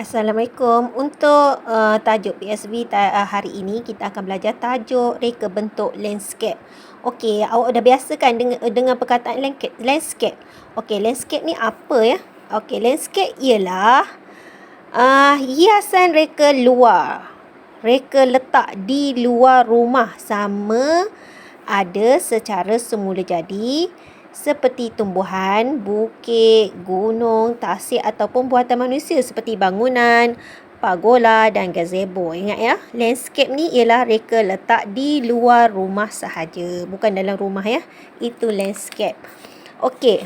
Assalamualaikum. Untuk tajuk PSV hari ini kita akan belajar tajuk reka bentuk landscape. Okey, awak dah biasa kan dengan perkataan landscape. Okey, landscape ni apa ya? Okey, landscape ialah hiasan reka luar. Reka letak di luar rumah sama ada secara semula jadi seperti tumbuhan, bukit, gunung, tasik ataupun buatan manusia seperti bangunan, pagoda dan gazebo. Ingat ya, landscape ni ialah reka letak di luar rumah sahaja, bukan dalam rumah ya. Itu landscape. Okey.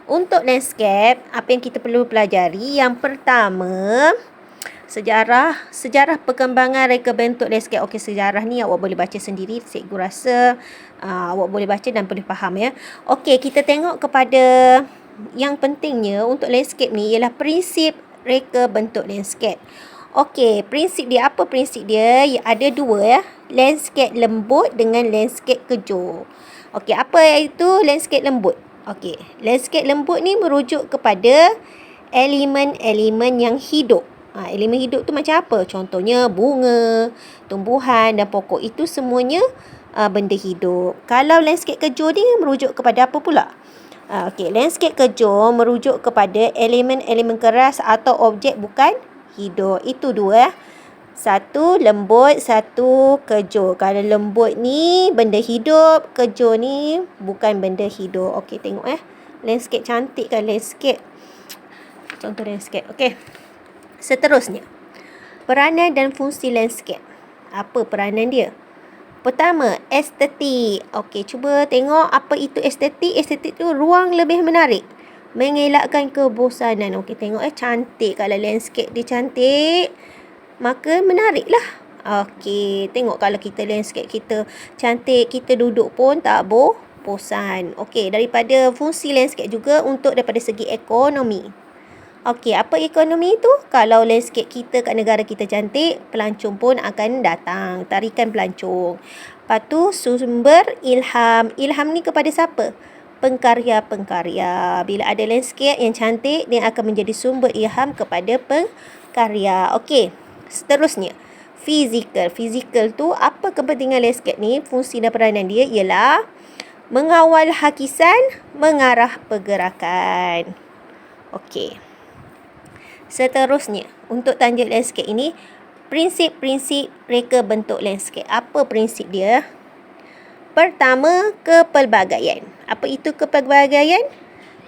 Untuk landscape, apa yang kita perlu pelajari? Yang pertama, sejarah perkembangan reka bentuk landscape. Okey, sejarah ni awak boleh baca sendiri. Cikgu rasa awak boleh baca dan boleh faham ya. Okey, kita tengok kepada yang pentingnya untuk landscape ni ialah prinsip reka bentuk landscape. Okey, prinsip dia, apa prinsip dia? Ada dua ya. Landscape lembut dengan landscape kejor. Okey, apa itu landscape lembut? Okey, landscape lembut ni merujuk kepada elemen-elemen yang hidup. Elemen hidup tu macam apa? Contohnya bunga, tumbuhan dan pokok, itu semuanya benda hidup. Kalau landscape kejor ni merujuk kepada apa pula? Okey, landscape kejor merujuk kepada elemen-elemen keras atau objek bukan hidup. Itu dua. Satu lembut, satu kejor. Kalau lembut ni benda hidup, kejor ni bukan benda hidup. Okey, tengok landscape cantik kan, landscape. Contoh landscape. Okey. Seterusnya, peranan dan fungsi landscape. Apa peranan dia? Pertama, estetik. Okey, cuba tengok apa itu estetik. Estetik tu ruang lebih menarik, mengelakkan kebosanan. Okey, tengok cantik. Kalau landscape dia cantik, maka menariklah. Okey, tengok kalau kita landscape kita cantik, kita duduk pun tak bosan. Okey, daripada fungsi landscape juga untuk daripada segi ekonomi. Okey, apa ekonomi itu? Kalau landscape kita kat negara kita cantik, pelancong pun akan datang, tarikan pelancong. Lepas tu sumber ilham. Ilham ni kepada siapa? Pengkarya-pengkarya. Bila ada landscape yang cantik, dia akan menjadi sumber ilham kepada pengkarya. Okey, seterusnya, fizikal. Fizikal tu apa kepentingan landscape ni? Fungsi dan peranan dia ialah mengawal hakisan, mengarah pergerakan. Okey. Seterusnya, untuk tajuk landscape ini, prinsip-prinsip reka bentuk landscape. Apa prinsip dia? Pertama, kepelbagaian. Apa itu kepelbagaian?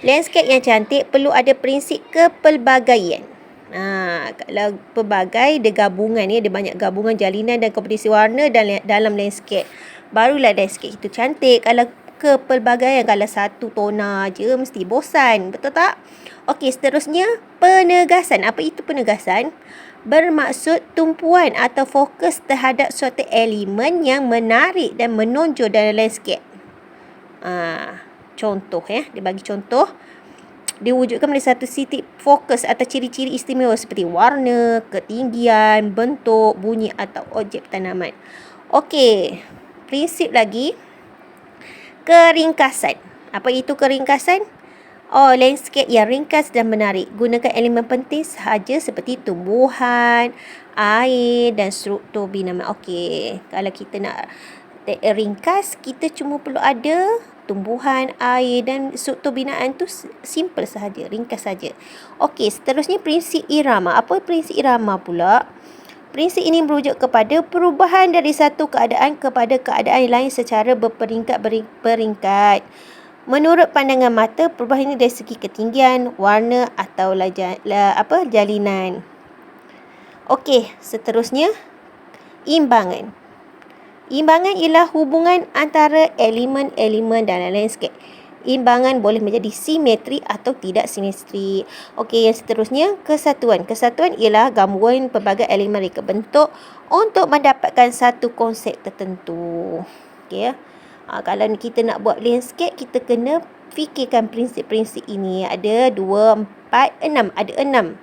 Landscape yang cantik perlu ada prinsip kepelbagaian. Kalau pelbagai, dia gabungan ya, dia banyak gabungan jalinan dan kompetisi warna dalam landscape. Barulah landscape itu cantik. Kalau kepelbagaian, kalau satu tona je mesti bosan, betul tak? Okey, seterusnya penegasan. Apa itu penegasan? Bermaksud tumpuan atau fokus terhadap suatu elemen yang menarik dan menonjol dalam landscape. Contoh dia bagi contoh. Diwujudkan oleh satu titik fokus atau ciri-ciri istimewa seperti warna, ketinggian, bentuk, bunyi atau objek tanaman. Okey, prinsip lagi, keringkasan. Apa itu keringkasan? Landscape yang ringkas dan menarik. Gunakan elemen penting sahaja seperti tumbuhan, air dan struktur binaan. Okey, kalau kita nak ringkas, kita cuma perlu ada tumbuhan, air dan struktur binaan tu simple sahaja, ringkas saja. Okey, seterusnya prinsip irama. Apa prinsip irama pula? Prinsip ini merujuk kepada perubahan dari satu keadaan kepada keadaan lain secara berperingkat. Menurut pandangan mata, perubahan ini dari segi ketinggian, warna atau jalinan. Okey, seterusnya, imbangan. Imbangan ialah hubungan antara elemen-elemen dalam landscape. Imbangan boleh menjadi simetri atau tidak simetri. Okey, yang seterusnya, kesatuan. Kesatuan ialah gabungan pelbagai elemen reka bentuk untuk mendapatkan satu konsep tertentu. Okey ya. Kalau kita nak buat landscape, kita kena fikirkan prinsip-prinsip ini. Ada 2, 4, 6. Ada 6.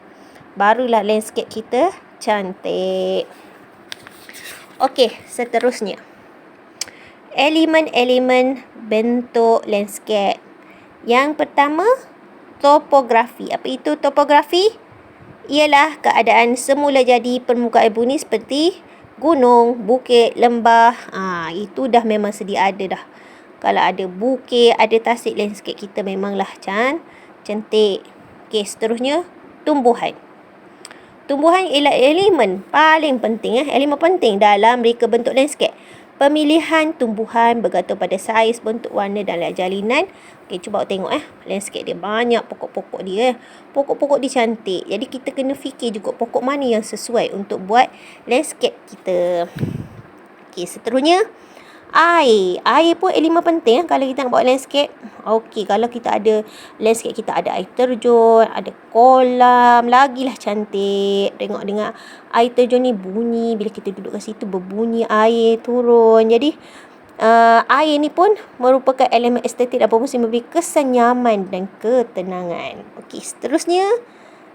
Barulah landscape kita cantik. Okey, seterusnya, elemen-elemen bentuk landscape. Yang pertama, topografi. Apa itu topografi? ialah keadaan semula jadi permukaan bumi seperti gunung, bukit, lembah. Itu dah memang sedia ada dah. Kalau ada bukit, ada tasik, landscape kita memanglah cantik. Okey, seterusnya tumbuhan. Tumbuhan ialah elemen paling penting, elemen penting dalam reka bentuk landscape. Pemilihan tumbuhan bergantung pada saiz, bentuk, warna dan jalinan. Okey, cuba tengok landscape dia banyak pokok-pokok dia. Pokok-pokok dia cantik. Jadi kita kena fikir juga pokok mana yang sesuai untuk buat landscape kita. Okey, seterusnya air. Air pun elemen penting kalau kita nak buat landscape. Okey, kalau kita ada landscape, kita ada air terjun, ada kolam, lagilah cantik. Tengok air terjun ni bunyi bila kita duduk kat situ, berbunyi air turun. Jadi air ni pun merupakan elemen estetik dan berfungsi memberi kesan nyaman dan ketenangan. Okey, seterusnya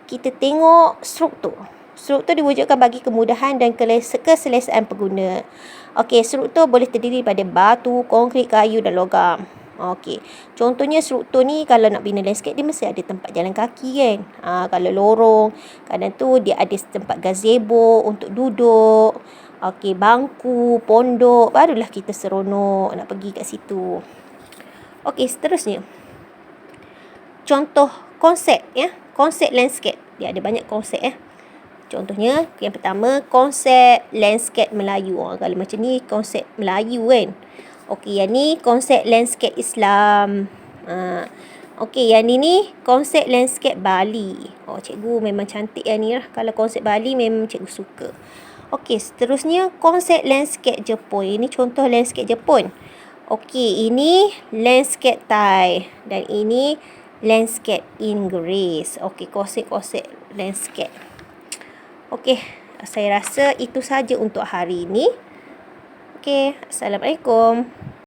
kita tengok struktur. Struktur diwujudkan bagi kemudahan dan keselesaan pengguna. Okey, struktur boleh terdiri daripada batu, konkrit, kayu dan logam. Okey, contohnya struktur ni kalau nak bina landscape dia mesti ada tempat jalan kaki kan. Kalau lorong, kadang tu dia ada tempat gazebo untuk duduk. Okey, bangku, pondok, barulah kita seronok nak pergi kat situ. Okey, seterusnya. Contoh konsep konsep landscape. Dia ada banyak konsep Contohnya, yang pertama, konsep landscape Melayu. Kalau macam ni, konsep Melayu kan. Okey, yang ni konsep landscape Islam. Okey, yang ni konsep landscape Bali. Cikgu memang cantik yang ni lah. Kalau konsep Bali memang cikgu suka. Okey, seterusnya konsep landscape Jepun. Ini contoh landscape Jepun. Okey, ini landscape Thai. Dan ini landscape Inggeris. Okey, konsep-konsep landscape. Okey, saya rasa itu saja untuk hari ini. Okey, Assalamualaikum.